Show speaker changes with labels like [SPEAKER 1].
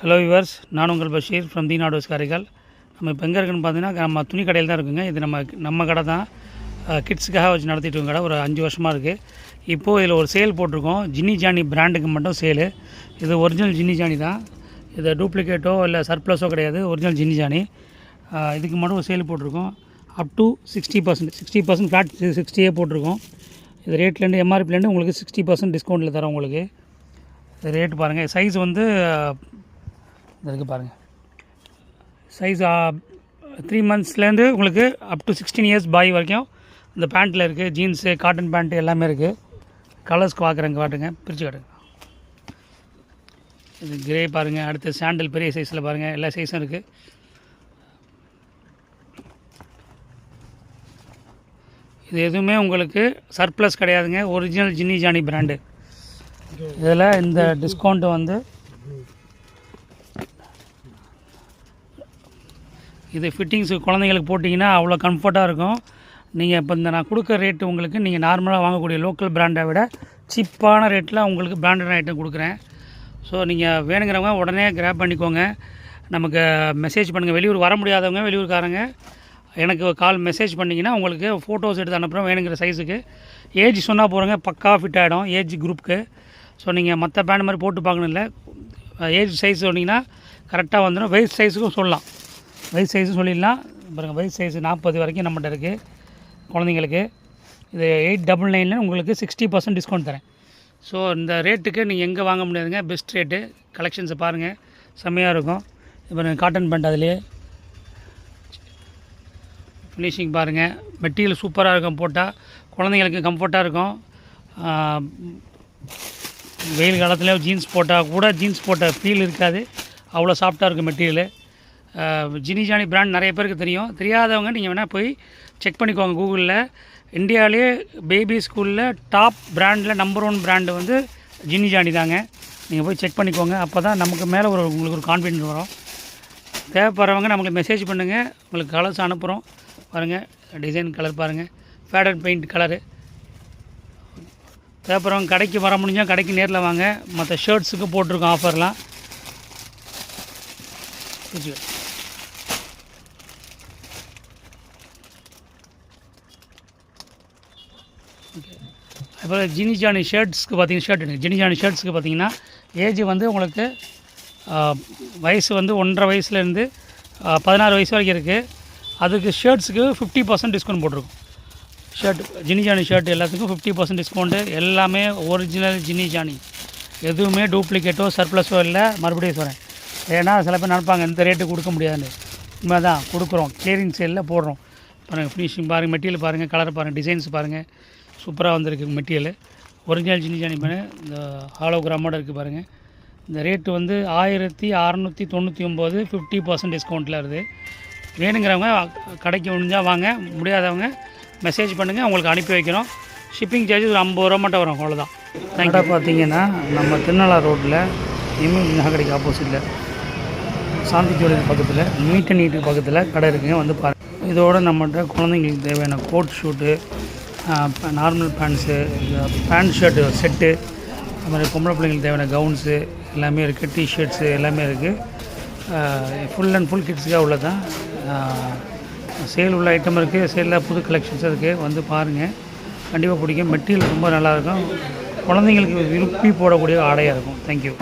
[SPEAKER 1] Hello viewers, நான் உங்கள் Basheer from the நாடோஸ் Karaikal. நம்ம இப்போ எங்கே இருக்குன்னு பார்த்தீங்கன்னா, நம்ம துணி கடையில் தான் இருக்குங்க. இது நம்ம கடை தான். கிட்ஸுக்காக வச்சு நடத்திட்டு கடை ஒரு 5 வருஷமாக இருக்குது. இப்போது இதில் ஒரு சேல் போட்டிருக்கோம். ஜின்னி ஜானி பிராண்டுக்கு மட்டும் சேலு. இது ஒரிஜினல் ஜின்னி ஜானி தான். இது டூப்ளிகேட்டோ இல்லை சர்ப்ளஸோ கிடையாது. Original Ginny Jony. இதுக்கு மட்டும் ஒரு சேல் போட்டிருக்கோம். அப் டு 60% ஃப்ளாட் 60 போட்டிருக்கோம். இது ரேட்லேருந்து எம்ஆர்பிலேருந்து உங்களுக்கு 60% டிஸ்கவுண்ட்டில் தரோம். உங்களுக்கு ரேட்டு பாருங்கள். சைஸ் வந்து இருக்குது பாருங்கள். சைஸ் 3 மந்த்ஸ்லேருந்து உங்களுக்கு அப் டு 16 இயர்ஸ் பாய் வரைக்கும் இந்த பேண்ட்டில் இருக்குது. ஜீன்ஸு, காட்டன் பேண்ட்டு எல்லாமே இருக்குது. கலர்ஸ் காட்டுங்க, பிரித்து காட்டுங்க. இது கிரே பாருங்கள். அடுத்து சாண்டல் பெரிய சைஸில் பாருங்கள். எல்லா சைஸும் இருக்குது. இது எதுவுமே உங்களுக்கு சர்ப்ளஸ் கிடையாதுங்க. Original Ginny Jony brand. இதில் இந்த டிஸ்கவுண்ட் வந்து இது ஃபிட்டிங்ஸு குழந்தைங்களுக்கு போட்டிங்கன்னா அவ்வளோ கம்ஃபர்ட்டாக இருக்கும். நீங்கள் இப்போ இந்த நான் கொடுக்குற ரேட்டு உங்களுக்கு நீங்கள் நார்மலாக வாங்கக்கூடிய லோக்கல் பிராண்டை விட சீப்பான ரேட்டில் உங்களுக்கு பிராண்டட் ஐட்டம் கொடுக்குறேன். ஸோ நீங்கள் வேணுங்கிறவங்க உடனே கிராப் பண்ணிக்கோங்க. நமக்கு மெசேஜ் பண்ணுங்கள். வெளியூர் வர முடியாதவங்க, வெளியூர்காரங்க எனக்கு கால் மெசேஜ் பண்ணிங்கன்னா உங்களுக்கு ஃபோட்டோஸ் எடுத்து அனுப்புகிறோம் வேணுங்கிற சைஸுக்கு. ஏஜ் சொன்னால் போகிறோங்க, பக்காவாக ஃபிட் ஆகிடும் ஏஜ் குரூப்புக்கு. ஸோ நீங்கள் மற்ற பேண்ட் மாதிரி போட்டு பார்க்கணும் இல்லை. ஏஜ் சைஸ் சொன்னீங்கன்னா கரெக்டாக வந்துடும். வெயிட் சைஸுக்கும் சொல்லலாம். வெயிட் சைஸும் சொல்லிடலாம். பாருங்கள், வெயிட் சைஸு 40 வரைக்கும் நம்மகிட்ட இருக்குது குழந்தைங்களுக்கு. இது 899 உங்களுக்கு 60% டிஸ்கவுண்ட் தரேன். ஸோ இந்த ரேட்டுக்கு நீங்கள் எங்கே வாங்க முடியாதுங்க. Best rate. கலெக்ஷன்ஸை பாருங்கள், செம்மையாக இருக்கும். இப்போ காட்டன் பேண்ட் அதுலேயே ஃபினிஷிங் பாருங்கள். மெட்டீரியல் சூப்பராக இருக்கும். போட்டால் குழந்தைங்களுக்கு கம்ஃபர்ட்டாக இருக்கும். வெயில் காலத்தில் ஜீன்ஸ் போட்டால் கூட ஜீன்ஸ் போட்ட ஃபீல் இருக்காது. அவ்வளோ சாஃப்டாக இருக்கும் மெட்டீரியலு. ஜின்னி ஜானி பிராண்ட் நிறைய பேருக்கு தெரியும். தெரியாதவங்க நீங்கள் வேணால் போய் செக் பண்ணிக்கோங்க கூகுளில். இந்தியாவிலே பேபி ஸ்கூலில் டாப் பிராண்டில் நம்பர் 1 பிராண்டு வந்து ஜின்னி ஜானி தாங்க. நீங்கள் போய் செக் பண்ணிக்கோங்க. அப்போ தான் நமக்கு மேலே உங்களுக்கு ஒரு கான்ஃபிடென்ட் வரும். தேவைப்படுறவங்க நம்மளுக்கு மெசேஜ் பண்ணுங்கள். உங்களுக்கு கலர்ஸ் அனுப்புகிறோம். பாருங்கள், டிசைன் கலர் பாருங்கள். Faded paint colour. தேவைப்படுறவங்க கடைக்கு வர முடிஞ்சால் கடைக்கு நேரில் வாங்க. மற்ற ஷர்ட்ஸுக்கு போட்டிருக்கோம் ஆஃபர்லாம். ஓகே, அப்புறம் ஜின்னி ஜானி ஷர்ட்ஸ்க்கு பார்த்தீங்கன்னா ஜின்னி ஜானி ஷர்ட்ஸுக்கு பார்த்தீங்கன்னா ஏஜ் வந்து உங்களுக்கு வயசு வந்து 1.5 வயசுலேருந்து 16 வயசு வரைக்கும் இருக்குது. அதுக்கு ஷர்ட்ஸுக்கு 50% டிஸ்கவுண்ட் போட்டிருக்கும். ஷர்ட் ஜின்னி ஜானி ஷர்ட் எல்லாத்துக்கும் 50% டிஸ்கவுண்ட்டு. எல்லாமே ஒரிஜினல் ஜின்னி ஜானி. எதுவுமே டூப்ளிகேட்டோ சர்ப்ளஸோ இல்லை. மறுபடியும் சொல்கிறேன், ஏன்னா சில பேர் நினைப்பாங்க இந்த ரேட்டு கொடுக்க முடியாதுன்னு. உண்மை தான், கொடுக்குறோம். கிளியரிங் சேலில் போடுறோம். பாருங்கள், ஃபினிஷிங் பாருங்கள், மெட்டீரியல் பாருங்கள், கலர் பாருங்கள், டிசைன்ஸ் பாருங்கள். சூப்பராக வந்திருக்கு மெட்டீரியல். ஒரிஜினல் ஜின்னி ஜானி பாருங்கள். இந்த ஹாலோகிராமோடு இருக்குது பாருங்கள். இந்த ரேட்டு வந்து 1699, 50% டிஸ்கவுண்ட்டில் இருக்குது. வேணுங்கிறவங்க கடைக்கு முடிஞ்சால் வாங்க, முடியாதவங்க மெசேஜ் பண்ணுங்கள், உங்களுக்கு அனுப்பி வைக்கிறோம். ஷிப்பிங் சார்ஜ் ஒரு 50 ரூபா மட்டும் வரும், அவ்வளோதான். கடை பார்த்தீங்கன்னா நம்ம திருநள்ளா ரோட்டில் இமேஜ் நகைக்கடைக்கு ஆப்போசிட்டில் சாந்தி ஜுவல்லரி பக்கத்தில் மீட் அண்ட் நீட்டுக்கு பக்கத்தில் கடை இருக்குங்க. வந்து பாருங்கள். இதோடு நம்மகிட்ட குழந்தைங்களுக்கு தேவையான coat suit, normal pants, pant shirt set, அது மாதிரி பொம்பளை பிள்ளைங்களுக்கு தேவையான கவுன்ஸு எல்லாமே இருக்குது. டிஷர்ட்ஸு எல்லாமே இருக்குது. ஃபுல் அண்ட் ஃபுல் கிட்ஸுக்காக உள்ளதான். சேல் உள்ள ஐட்டம் இருக்குது. சேலில் புது கலெக்ஷன்ஸும் இருக்குது. வந்து பாருங்கள், கண்டிப்பாக பிடிக்கும். மெட்டீரியல் ரொம்ப நல்லாயிருக்கும். குழந்தைங்களுக்கு விருப்பி போடக்கூடிய ஆடையாக இருக்கும். தேங்க்யூ.